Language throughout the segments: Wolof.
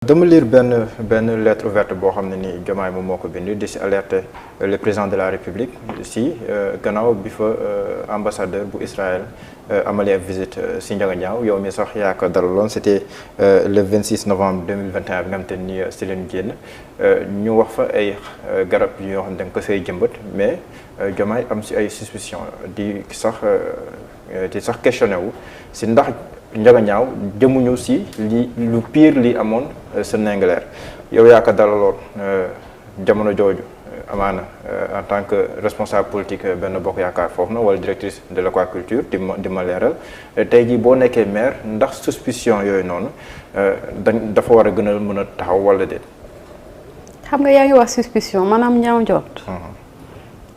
dama lire benn lettre ouverte boo xam ne ni Diomaye moom moo ko bind di si alerter le président de la République si gannaaw bi fa ambassadeur bu Israël amalee visite si Ndiaganiao yow mi sax yaa ko dalaloon c'était le 26 novembre 2021 bi nga xam te ni si leen génn ñu wax fa ay garab yoo xam ne da nga ko say jëmbat mais Diomaye am si ay suspicion di sax questionné wu si ndax Ndiaganiao jëmuñu si lu pire li amoon sa Ndingler yow yaa ko dalaloon jamono jooju amaana en tant que responsable politique Benno Bokk Yaakaar foofu na wala directrice de l'aquaculture di ma leeral tey jii boo nekkee maire ndax suspicion yooyu noonu dafa war a gën a mën a taxaw wala déet. xam nga yaa ngi wax suspicion maanaam ñaaw njort.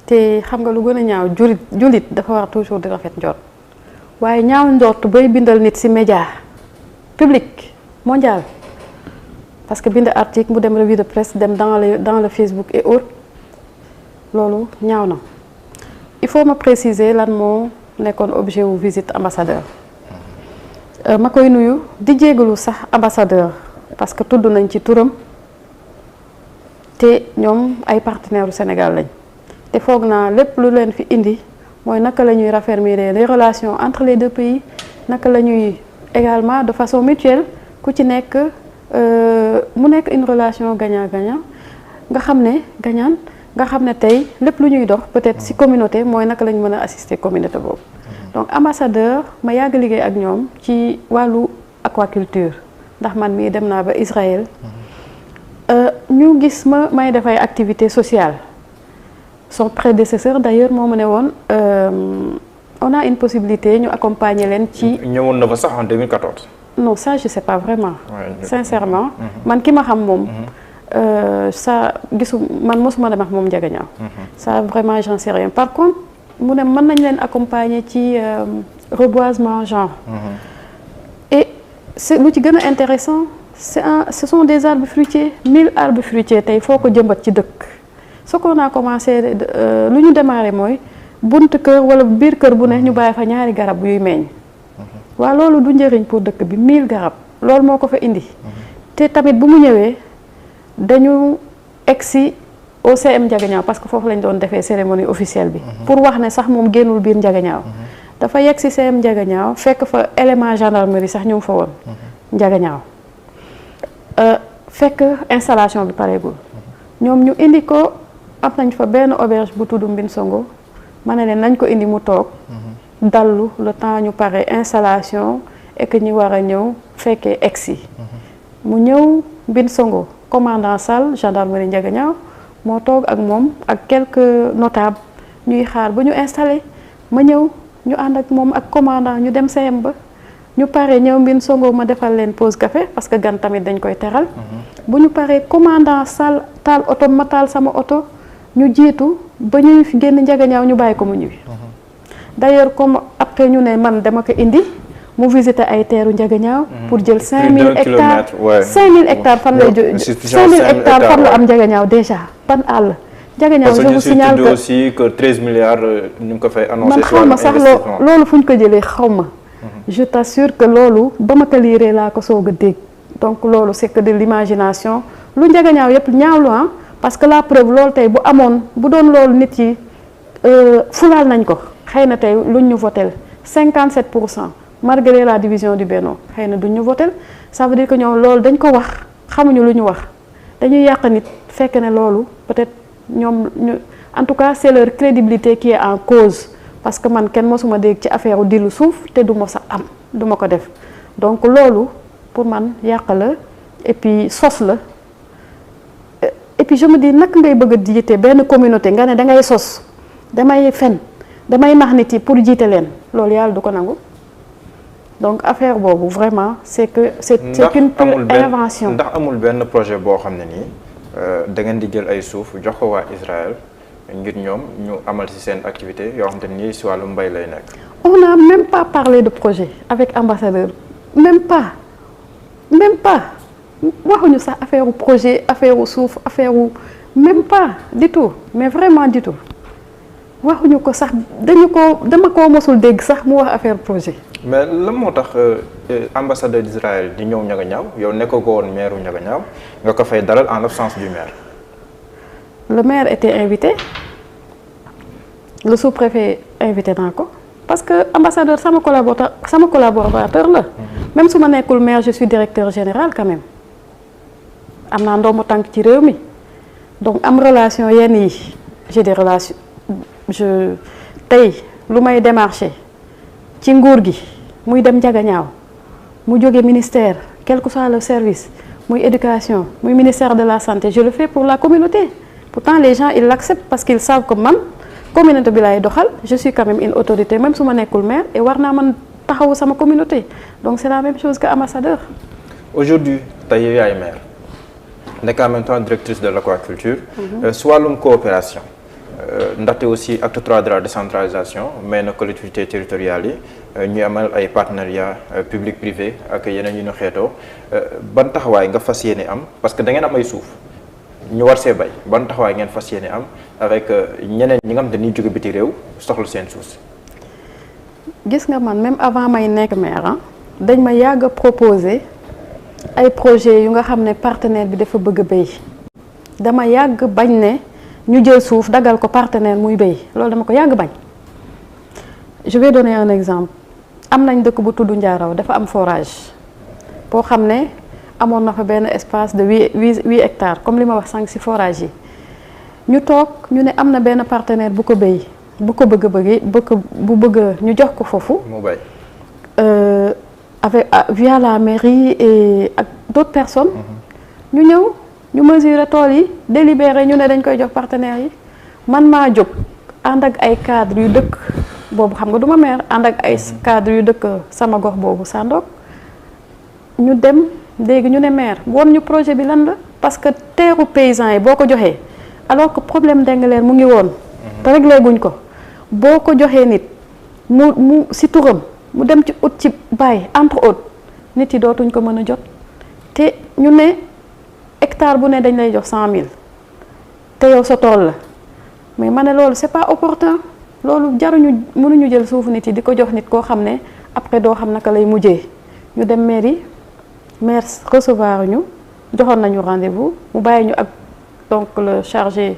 te xam nga lu gën a ñaaw jullit dafa war toujours di rafet njort waaye ñaaw njort bay bindal nit ci média public mondial parce que bind article mu dem revue de presse dem dans le Facebook et autres loolu ñaaw na il faut ma préciser lan moo nekkoon objet wu visite ambassadeur ma koy nuyu di jégalu sax ambassadeur parce que tudd nañ ci turam te ñoom ay partenaires du Sénégal lañ te foog naa lépp lu leen fi indi mooy naka la ñuy raffermir les relations entre les deux pays naka la ñuy également de façon mutuelle ku ci nekk mu nekk une relation gagnant-gagnant nga xam ne tey lépp lu ñuy dox peut-être ci communauté mooy naka la ñu mën a assister communauté boobu donc ambassadeur ma yàgg liggéey ak ñoom ci wàllu aquaculture ndax man mii dem naa ba Israël ñu gis may def ay activités sociales son prédécesseur d'ailleurs moo ma ne woon on a une possibilité ñu accompagner leen ci. ñëwoon na fa sax en 2014. non ça je sais pas vraiment. Sincèrement. man ki ma xam moom. ça gisu man mosuma dem ak moom Ndiaganiao. ça vraiment j'en sais rien par contre mu ne mën nañ leen accompagner ci reboisement genre. et c'est lu ci gën a intéressant ce sont des arbres fruitiers 1000 arbres fruitiers tey foo ko jëmbat ci dëkk. ce qu'on a commencé lu ñu démarré mooy bunt kër wala biir kër bu ne ñu bàyyi fa ñaari garab yuy meññ. waaw loolu du njëriñ pour dëkk bi 1000 garab loolu moo ko fa indi. te tamit bu mu ñëwee dañu egsi au CM Ndiaganiao parce que foofu lañ doon defee cérémonie officielle bi. pour wax ne sax moom génnul biir Ndiaganiao. dafa yegg si CM Ndiaganiao fekk fa élément gendarmerie sax ñu ngi fa woon. Ndiaganiao fekk installation bi pareegul. ñoom ñu indi ko am nañ fa benn auberge bu tudd Mbin Songo ma ne leen nañ ko indi mu toog. dallu le temps ñu pare installation et que ñu war a ñëw fekkee egsi mu ñëw Mbin Songo commandant Sall gendarmerie Ndiaganiao moo toog ak moom ak quelques notables ñuy xaar ba ñu installé ma ñëw ñu ànd ak moom ak commandant ñu dem CM ba ñu pare ñëw Mbin Songo ma defal leen pause café parce que gan tamit dañ koy teral bu ñu paree commandant Sall taal oto ma taal sama oto ñu jiitu ba ñuy génn Ndiaganiao ñu bàyyi ko mu ñibbi. D'ailleurs comme après ñu ne man dama ko indi mu visiter ay teeru Ndiaganiao pour jël 5000 hectares 5000 hectares fan lay jóge 5000 hectares fan la am Ndiaganiao déjà ban àll. Ndiaganiao je vous signale que aussi que 13 milliards ñu ko fay annoncé. man xaw ma sax loolu fu ñu ko jëlee xaw ma. je t'assure que loolu ba ma ko liiree laa ko soog a dégg donc loolu c'est que de l'imagination lu Ndiaganiao yëpp ñaawlu parce que la preuve loolu tey bu amoon bu doon loolu nit yi fulaal nañ ko. xëy na tey luñ ñu votel 57% malgré la division du Benno xëy na duñ ñu votel ça veut dire que ñoom loolu dañ ko wax xamuñu lu ñu wax dañuy yàq nit fekk ne loolu peut-être ñoom ñu en tout cas c'est leur crédibilité qui est en cause parce que man kenn mosuma dégg ci affaire u dillu suuf te du ma sa am du ma ko def donc loolu pour man yàq la et puis sos la et puis je me dis naka ngay bëgg a jiite benn communauté nga ne da ngay sos damay fen damay nax nit yi pour jiite leen loolu yàlla du ko nangu donc affaire boobu vraiment c'est une pure invention. ndax amul benn projet boo xam ne nii da ngeen di jël ay suuf jox ko waa Israël ngir ñoom ñu amal ci seen activité yoo xam te nii ci wàllu mbay lay nekk. on n'a même pas parlé de projet avec ambassadeur même pas waxuñu sax affaire u projet affaire u suuf affaire u même pas du tout mais vraiment du tout. waxuñu ko sax dama koo mosul dégg sax mu wax affaire projet. mais lan moo tax ambassadeur d'Israël di ñëw Ndiaganiao yow nekkoo ko woon maire Ndiaganiao nga ko fay dalal en l'absence du maire. Le maire était invité le sous-préfet invité naa ko parce que ambassadeur sama collaborateur la. Même su ma nekkul maire je suis directeur général quand même am naa ndombo tànk ci réew mi donc am relation yenn yi j'ai des relations tey lu may démarché ci nguur gi muy dem Ndiaganiao mu jóge ministère quel que soit le service muy éducation muy ministère de la santé je le fais pour la communauté pourtant les gens ils l'acceptent parce qu'ils savent que man communauté bi laay doxal je suis quand même une autorité même su ma nekkul maire et war naa man taxawu sama communauté donc c'est la même chose que ambassadeur. Aujourd'hui tey yow yaay maire nekk en même temps directrice de l'aquaculture. su wàllum coopération ndaxte aussi acte 3 de la décentralisation mais na collectivités territoriales yi ñuy amal ay partenariat public privé ak yeneen yu ñu xeetoo ban taxawaay nga fas yéene am parce que da ngeen am ay suuf ñu war see bay ban taxawaay ngeen fas yéene am avec ñeneen ñi nga xam dañuy jóge biti réew soxla seen suuf si. gis nga man même avant may nekk maire dañ ma yàgg a proposer ay projets yu nga xam ne partenaire bi dafa bëgg a béy dama yàgg bañ ne ñu jël suuf dagal ko partenaire muy béy loolu dama ko yàgg bañ. Je vais donner un exemple am nañ dëkk bu tudd Ndiaraw dafa am forage boo xam ne amoon na fa benn espace de 8 hectares comme li ma wax sànq ci forage yi ñu toog ñu ne am na benn partenaire bu ko béy bu ko bëgg ñu jox ko foofu. mu bay. Avec via la mairie et ak d'autres personnes. ñu ñëw ñu mesurer tool yi délibéré ñu ne dañ koy jox partenaires yi man maa jóg ànd ak ay cadres yu dëkk boobu xam nga du ma maire ànd ak ay cadres yu dëkk sama gox boobu Sandok ñu dem léegi ñu ne maire woon ñu projet bi lan la parce que teeru paysans yi boo ko joxee alors que problème Ndingler mu ngi woon. te réglé guñ ko boo ko joxee nit mu si turam mu dem ci ut ci bàyyi entre autres nit yi dootuñ ko mën a jot te ñu ne hectare bu ne dañ lay jox 100 000 te yow sa tool la mais ma ne loolu c'est pas opportun loolu jaruñu mënuñu jël suufu nit yi di ko jox nit koo xam ne après doo xam naka lay mujjee ñu dem mairie maire recevoir ñu joxoon nañu rendez-vous mu bàyyi ñu ak donc le chargé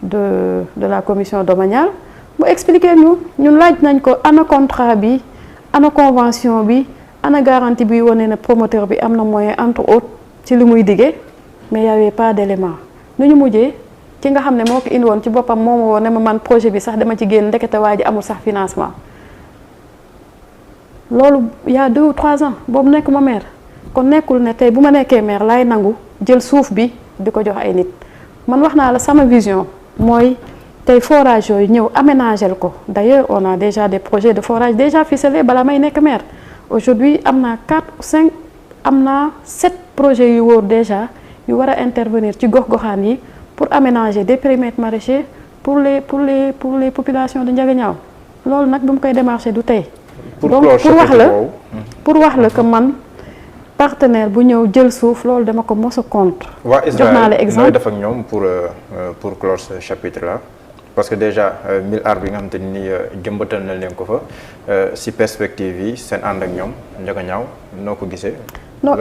de la commission domaniale mu expliquer ñun laaj nañ ko ana contrat bi ana convention bi ana garantie bi wane na promoteur bi am na moyen entre autres ci li muy diggee mais y avait pas d'élément nu ñu mujjee ci nga xam ne moo ko indi woon ci boppam moo ma woon ne ma man projet bi sax dama ci génn ndekete waa ji amul sax financement loolu y a 2 ou 3 ans boobu nekk ma maire kon nekkul ne tey bu ma nekkee maire laay nangu jël suuf bi di ko jox ay nit man wax naa la sama vision mooy tey forage yooyu ñëw aménager ko d'ailleurs on a déjà des projets de forage déjà ficelés bala may nekk maire aujourd'hui am naa 4 ou 5 am naa 7 projets yu wóor déjà yu war a intervenir ci gox-goxaan yi pour aménager des périmètres maraîchers pour les populations de Ndiaganiao loolu nag bu mu koy démarcher du tey donc pour wax la que man partenaire bu ñëw jël suuf loolu dama ko mos a contre jox naa la exemple nooy def ak ñoom pour clore ce chapitre là parce que déjà 1000 arbres yi nga xamante ni jëmbatal na leen ko fa si perspective yi seen ànd ak ñoom Ndiaganiao noo ko gisee. non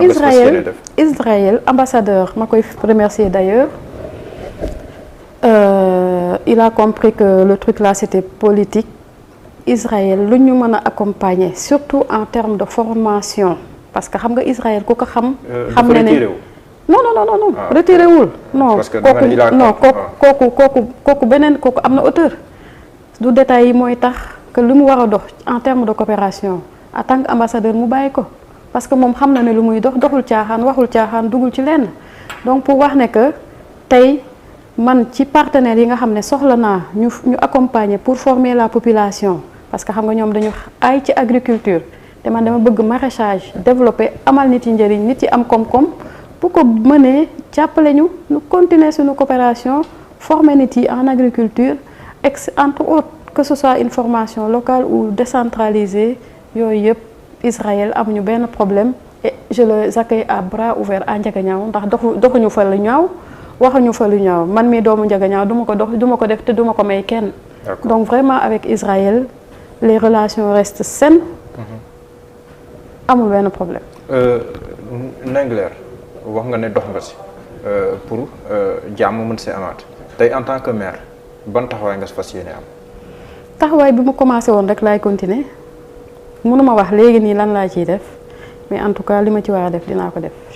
Israël ambassadeur ma koy remercier d'ailleurs il a compris que le truc là c'était politique Israël lu ñu mën a accompagner surtout en termes de formation parce que xam nga Israël ku ko xam. xam na ne non retiré wul non kooku beneen kooku am na auteur du détails yi mooy tax que lu mu war a dox en termes de coopération en tant qu'ambassadeur mu bàyyi ko parce que moom xam na ne lu muy doxul caaxaan waxul caaxaan dugul ci lenn donc pour wax ne que tey man ci partenaires yi nga xam ne soxla naa ñu accompagner pour former la population parce que xam nga ñoom dañu ay ci agriculture te man dama bëgg maraîchage développer amal nit yi njëriñ nit yi am koom-koom bu ko mënee jàppale ñu continuer suñu coopération former nit yi en agriculture entre autres que ce soit une formation locale ou décentralisée yooyu yëpp Israël amuñu benn problème et je les accueille à bras ouverts à Ndiaganiao ndax doxuñu fa lu ñaaw waxuñu fa lu ñaaw man mii doomu Ndiaganiao du ma ko def te du ma ko may kenn donc vraiment avec Israël les relations restent saines amul benn problème. Ndingler wax nga ne dox nga si pour jàmm mën see amaat tey en tant que maire ban taxawaay nga si fas yéene am. taxawaay bi mu commencé woon rek laay continuer mënuma wax léegi nii lan laa ciy def mais en tout cas li ma ci war a def dinaa ko def.